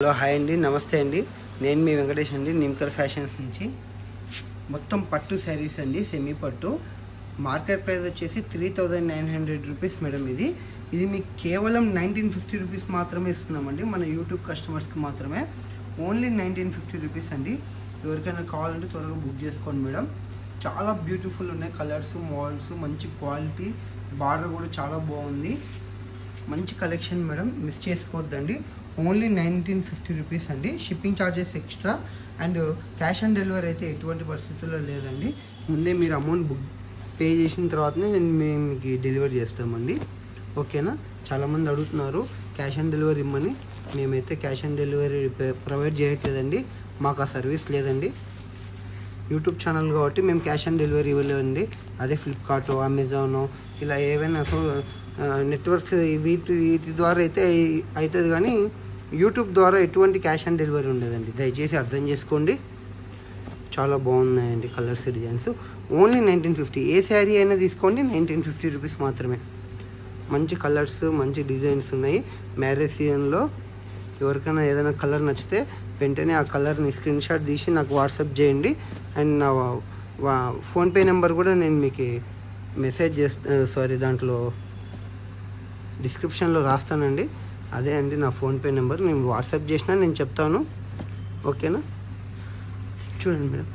Hello hi అండి, నమస్తే అండి. నేను మీ వెంకటేష్ అండి, నిమ్కర్ ఫ్యాషన్స్ నుంచి. మొత్తం పట్టు శారీస్ అండి, సెమీ పట్టు. మార్కెట్ ప్రైస్ వచ్చేసి 3900 రూపీస్ మేడం. ఇది మీకు కేవలం 1950 రూపీస్ మాత్రమే ఇస్తున్నామండి, మన యూట్యూబ్ కస్టమర్స్కి మాత్రమే. ఓన్లీ 1950 రూపీస్ అండి. ఎవరికైనా కావాలంటే త్వరగా బుక్ చేసుకోండి మేడం. చాలా బ్యూటిఫుల్ ఉన్నాయి కలర్స్, మోడల్స్, మంచి క్వాలిటీ, బార్డర్ కూడా చాలా బాగుంది. మంచి కలెక్షన్ మేడం, మిస్ చేసుకోవద్దండి. ఓన్లీ 1950 రూపీస్ అండి. Shipping charges extra and cash on delivery అయితే ఎటువంటి పరిస్థితుల్లో లేదండి. ముందే మీరు అమౌంట్ పే చేసిన తర్వాతనే మేము మీకు డెలివరీ చేస్తామండి, ఓకేనా. చాలామంది అడుగుతున్నారు క్యాష్ ఆన్ డెలివరీ ఇమ్మని. మేమైతే క్యాష్ ఆన్ డెలివరీ ప్రొవైడ్ చేయట్లేదండి, మాకు ఆ సర్వీస్ లేదండి. యూట్యూబ్ ఛానల్ కాబట్టి మేము క్యాష్ ఆన్ డెలివరీ ఇవ్వలేదండి. అదే ఫ్లిప్కార్ట్, అమెజాన్ ఇలా ఏవైనా నెట్వర్క్స్ వీటి ద్వారా అయితే అవుతుంది, కానీ యూట్యూబ్ ద్వారా ఎటువంటి క్యాష్ ఆన్ డెలివరీ ఉండదండి. దయచేసి అర్థం చేసుకోండి. చాలా బాగున్నాయండి కలర్స్, డిజైన్స్. ఓన్లీ 1950. ఏ శారీ అయినా తీసుకోండి, 1950 రూపీస్ మాత్రమే. మంచి కలర్స్, మంచి డిజైన్స్ ఉన్నాయి. మ్యారేజ్ సీజన్లో ఎవరికైనా ఏదైనా కలర్ నచ్చితే వెంటనే ఆ కలర్ని స్క్రీన్ షాట్ తీసి నాకు వాట్సాప్ చేయండి. అండ్ నా ఫోన్పే నెంబర్ కూడా నేను మీకు మెసేజ్ దాంట్లో డిస్క్రిప్షన్లో రాస్తానండి. అదే అండి నా ఫోన్పే నెంబర్. నేను వాట్సాప్ చేసినా నేను చెప్తాను, ఓకేనా. చూడండి మేడం,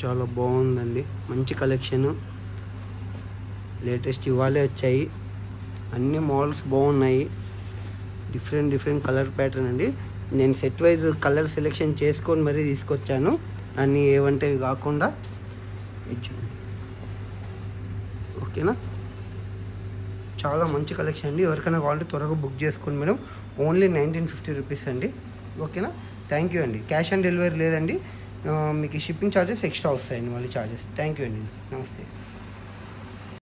చాలా బాగుందండి. మంచి కలెక్షను, లేటెస్ట్ ఇవాళే వచ్చాయి. అన్ని మోడల్స్ బాగున్నాయి. డిఫరెంట్ కలర్ ప్యాటర్న్ అండి. నేను సెట్ వైజ్ కలర్ సెలెక్షన్ చేసుకొని మరీ తీసుకొచ్చాను, అన్నీ ఏవంటే కాకుండా. ఓకేనా, చాలా మంచి కలెక్షన్ అండి. ఎవరికైనా కావాలంటే త్వరగా బుక్ చేసుకోండి మేడం. ఓన్లీ 1950 రూపీస్ అండి, ఓకేనా. థ్యాంక్ యూ అండి. క్యాష్ ఆన్ డెలివరీ లేదండి, మీకు షిప్పింగ్ ఛార్జెస్ ఎక్స్ట్రా వస్తాయండి, మళ్ళీ ఛార్జెస్. థ్యాంక్ యూ అండి, నమస్తే.